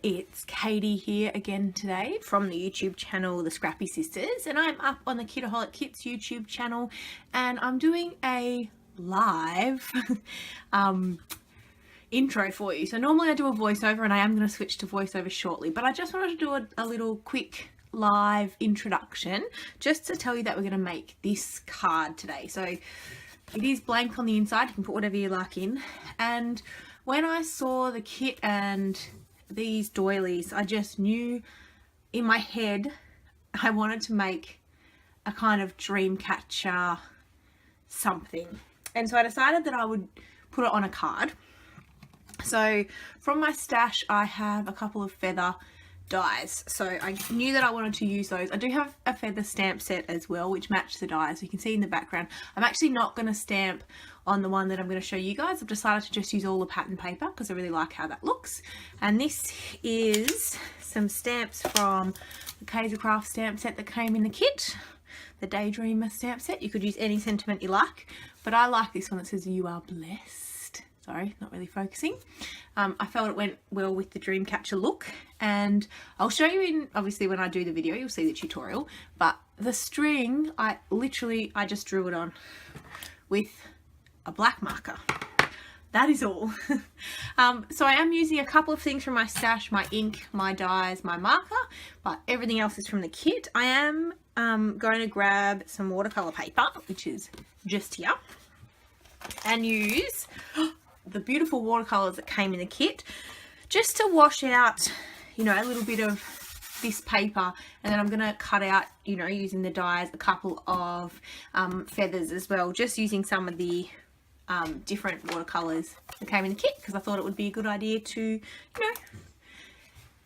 It's Katie here again today from the YouTube channel The Scrappy Sisters, and I'm up on the Kitaholic Kits YouTube channel and I'm doing a live intro for you. So normally I do a voiceover and I am going to switch to voiceover shortly, but I just wanted to do a little quick live introduction just to tell you that we're going to make this card today. So it is blank on the inside, you can put whatever you like in, and when I saw the kit and these doilies, I just knew in my head I wanted to make a kind of dream catcher something, and so I decided that I would put it on a card. So from my stash I have a couple of feather dies, so I knew that I wanted to use those. I do have a feather stamp set as well which match the dies. You can see in the background I'm actually not going to stamp on the one that I'm going to show you guys. I've decided to just use all the pattern paper because I really like how that looks. And this is some stamps from the Kaiser Craft stamp set that came in the kit, the Daydreamer stamp set. You could use any sentiment you like, but I like this one that says "You are blessed." Sorry, not really focusing. I felt it went well with the Dreamcatcher look, and I'll show you in, obviously when I do the video you'll see the tutorial, but the string I just drew it on with a black marker. That is all. So I am using a couple of things from my stash, my ink, my dies, my marker, but everything else is from the kit. I am going to grab some watercolor paper, which is just here, and use the beautiful watercolors that came in the kit just to wash out, you know, a little bit of this paper, and then I'm going to cut out, you know, using the dies, a couple of feathers as well, just using some of the different watercolors that came in the kit because I thought it would be a good idea to, you know,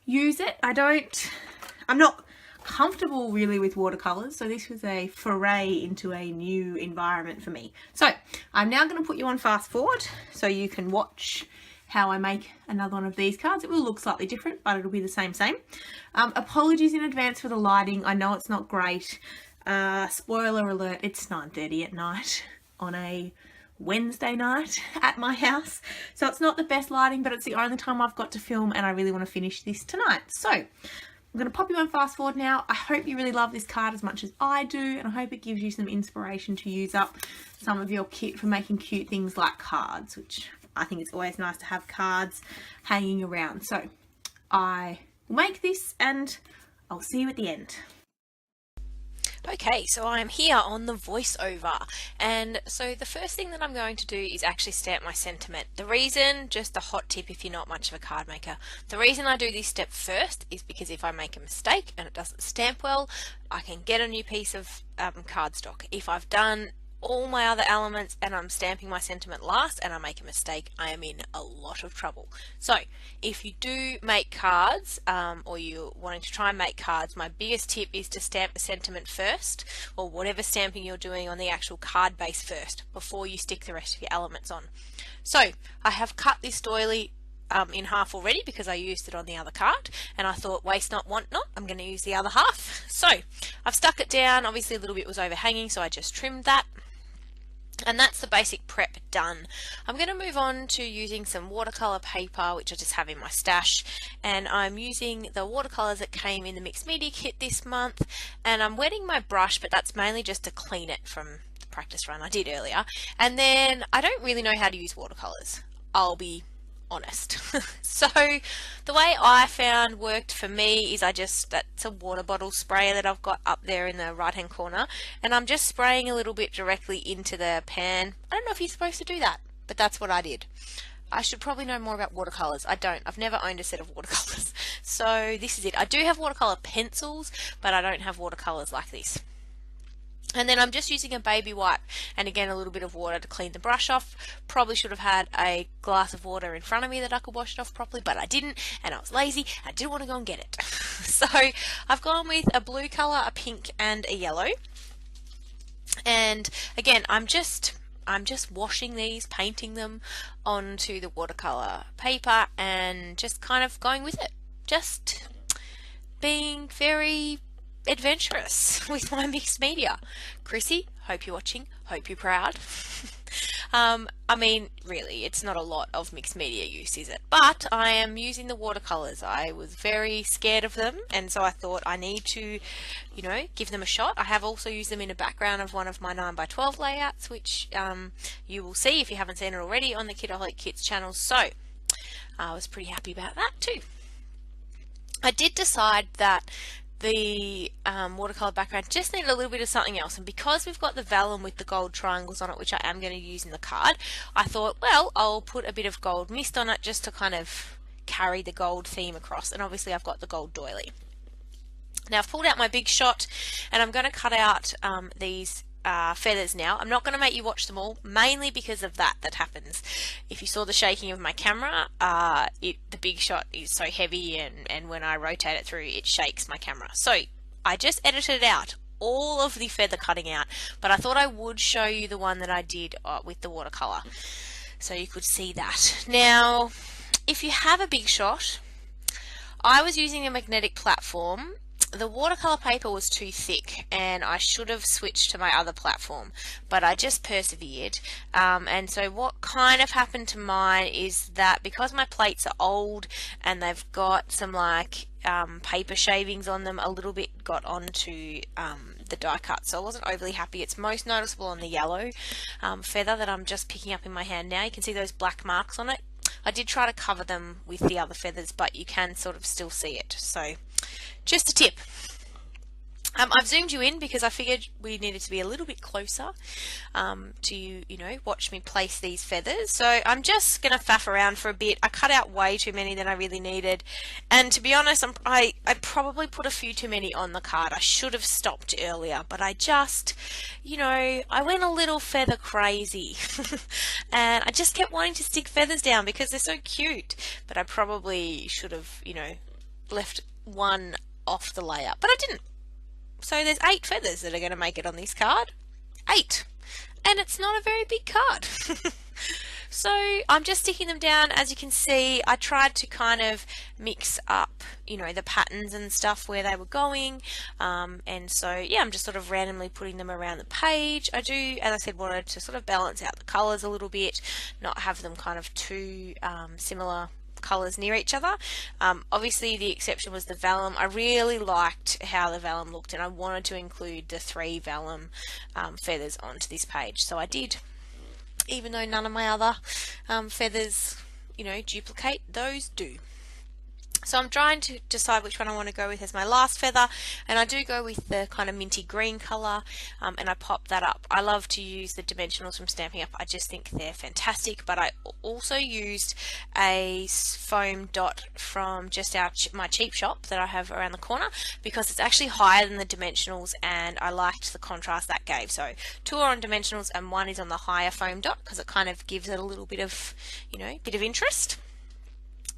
use it. I'm not comfortable really with watercolors, so this was a foray into a new environment for me. So I'm now going to put you on fast forward so you can watch how I make another one of these cards. It will look slightly different, but it'll be the same. Apologies in advance for the lighting. I know it's not great. Spoiler alert, it's 9:30 at night on a Wednesday night at my house, so it's not the best lighting, but it's the only time I've got to film and I really want to finish this tonight. So I'm going to pop you on fast forward now. I hope you really love this card as much as I do, and I hope it gives you some inspiration to use up some of your kit for making cute things like cards, which I think it's always nice to have cards hanging around. So I will make this and I'll see you at the end. Okay, so I'm here on the voiceover, and so the first thing that I'm going to do is actually stamp my sentiment. The reason, just a hot tip if you're not much of a card maker, the reason I do this step first is because if I make a mistake and it doesn't stamp well, I can get a new piece of cardstock. If I've done all my other elements and I'm stamping my sentiment last and I make a mistake, I am in a lot of trouble. So if you do make cards or you're wanting to try and make cards, my biggest tip is to stamp the sentiment first, or whatever stamping you're doing on the actual card base first before you stick the rest of your elements on. So I have cut this doily in half already because I used it on the other card, and I thought waste not want not, I'm going to use the other half. So I've stuck it down. Obviously a little bit was overhanging, so I just trimmed that. And that's the basic prep done. I'm going to move on to using some watercolor paper, which I just have in my stash, and I'm using the watercolors that came in the mixed media kit this month, and I'm wetting my brush, but that's mainly just to clean it from the practice run I did earlier. And then I don't really know how to use watercolors, I'll be honest. So the way I found worked for me is that's a water bottle sprayer that I've got up there in the right hand corner, and I'm just spraying a little bit directly into the pan. I don't know if you're supposed to do that, but that's what I did. I should probably know more about watercolors. I've never owned a set of watercolors, so this is it. I do have watercolor pencils, but I don't have watercolors like this. And then I'm just using a baby wipe and again a little bit of water to clean the brush off. Probably should have had a glass of water in front of me that I could wash it off properly, but I didn't, and I was lazy and I didn't want to go and get it. So I've gone with a blue colour, a pink and a yellow. And again I'm just washing these, painting them onto the watercolour paper and just kind of going with it. Just being very adventurous with my mixed media. Chrissy, hope you're watching, hope you're proud. I mean, really, it's not a lot of mixed media use, is it? But I am using the watercolors. I was very scared of them, and so I thought I need to, you know, give them a shot. I have also used them in a background of one of my 9x12 layouts, which you will see if you haven't seen it already on the Kitaholic Kits channel. So I was pretty happy about that too. I did decide that the watercolor background just needed a little bit of something else, and because we've got the vellum with the gold triangles on it, which I am going to use in the card, I thought, well, I'll put a bit of gold mist on it just to kind of carry the gold theme across. And obviously I've got the gold doily. Now I've pulled out my big shot, and I'm going to cut out these feathers now. I'm not going to make you watch them all, mainly because of that happens. If you saw the shaking of my camera, the big shot is so heavy, and when I rotate it through, it shakes my camera. So I just edited out all of the feather cutting out, but I thought I would show you the one that I did with the watercolor, so you could see that. Now, if you have a big shot, I was using a magnetic platform. The watercolor paper was too thick, and I should have switched to my other platform, but I just persevered. And so what kind of happened to mine is that because my plates are old and they've got some like paper shavings on them, a little bit got onto the die cut, so I wasn't overly happy. It's most noticeable on the yellow feather that I'm just picking up in my hand now. You can see those black marks on it. I did try to cover them with the other feathers, but you can sort of still see it. So just a tip. I've zoomed you in because I figured we needed to be a little bit closer to you know, watch me place these feathers. So I'm just going to faff around for a bit. I cut out way too many than I really needed, and to be honest, I probably put a few too many on the card. I should have stopped earlier, but I just, you know, I went a little feather crazy and I just kept wanting to stick feathers down because they're so cute, but I probably should have, you know, left one off the layout, but I didn't. So there's 8 feathers that are going to make it on this card. 8. And it's not a very big card. So I'm just sticking them down. As you can see, I tried to kind of mix up, you know, the patterns and stuff where they were going. And so, yeah, I'm just sort of randomly putting them around the page. I do, as I said, wanted to sort of balance out the colours a little bit, not have them kind of too similar colours near each other. Obviously the exception was the vellum. I really liked how the vellum looked, and I wanted to include the 3 vellum feathers onto this page, so I did, even though none of my other feathers, you know, duplicate. Those do. So I'm trying to decide which one I want to go with as my last feather, and I do go with the kind of minty green colour, and I pop that up. I love to use the dimensionals from Stampin' Up. I just think they're fantastic, but I also used a foam dot from just my cheap shop that I have around the corner, because it's actually higher than the dimensionals and I liked the contrast that gave. So 2 are on dimensionals and 1 is on the higher foam dot, because it kind of gives it a little bit of, you know, bit of interest.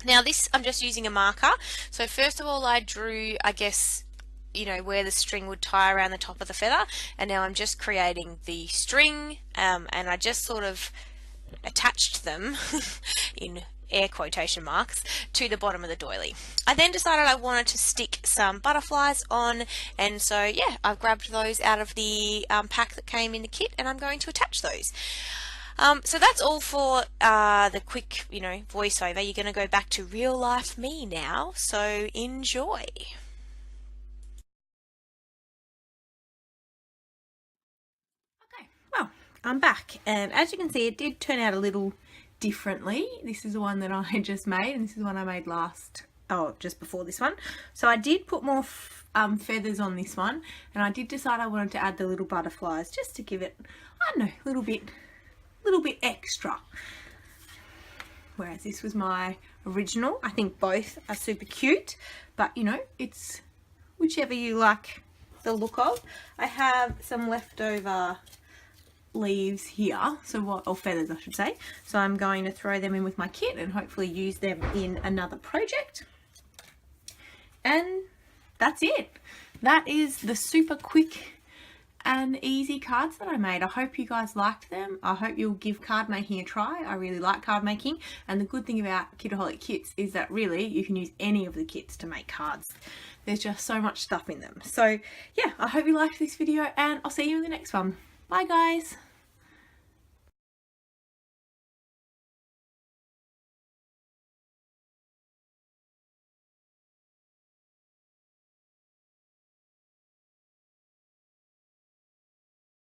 Now this, I'm just using a marker. So first of all I drew, I guess, you know, where the string would tie around the top of the feather, and now I'm just creating the string, and I just sort of attached them in air quotation marks to the bottom of the doily. I then decided I wanted to stick some butterflies on, and so yeah, I've grabbed those out of the pack that came in the kit, and I'm going to attach those. So that's all for the quick, you know, voiceover. You're going to go back to real life me now, so enjoy. Okay, well, I'm back, and as you can see, it did turn out a little differently. This is the one that I just made, and this is the one I made just before this one. So I did put more feathers on this one, and I did decide I wanted to add the little butterflies just to give it, I don't know, a little bit extra. Whereas this was my original. I think both are super cute, but you know, it's whichever you like the look of. I have some leftover leaves here, or feathers I should say, so I'm going to throw them in with my kit and hopefully use them in another project. And that's it. That is the super quick and easy cards that I made. I hope you guys liked them. I hope you'll give card making a try. I really like card making, and the good thing about Kitaholic Kits is that really you can use any of the kits to make cards. There's just so much stuff in them. So yeah, I hope you liked this video, and I'll see you in the next one. Bye guys.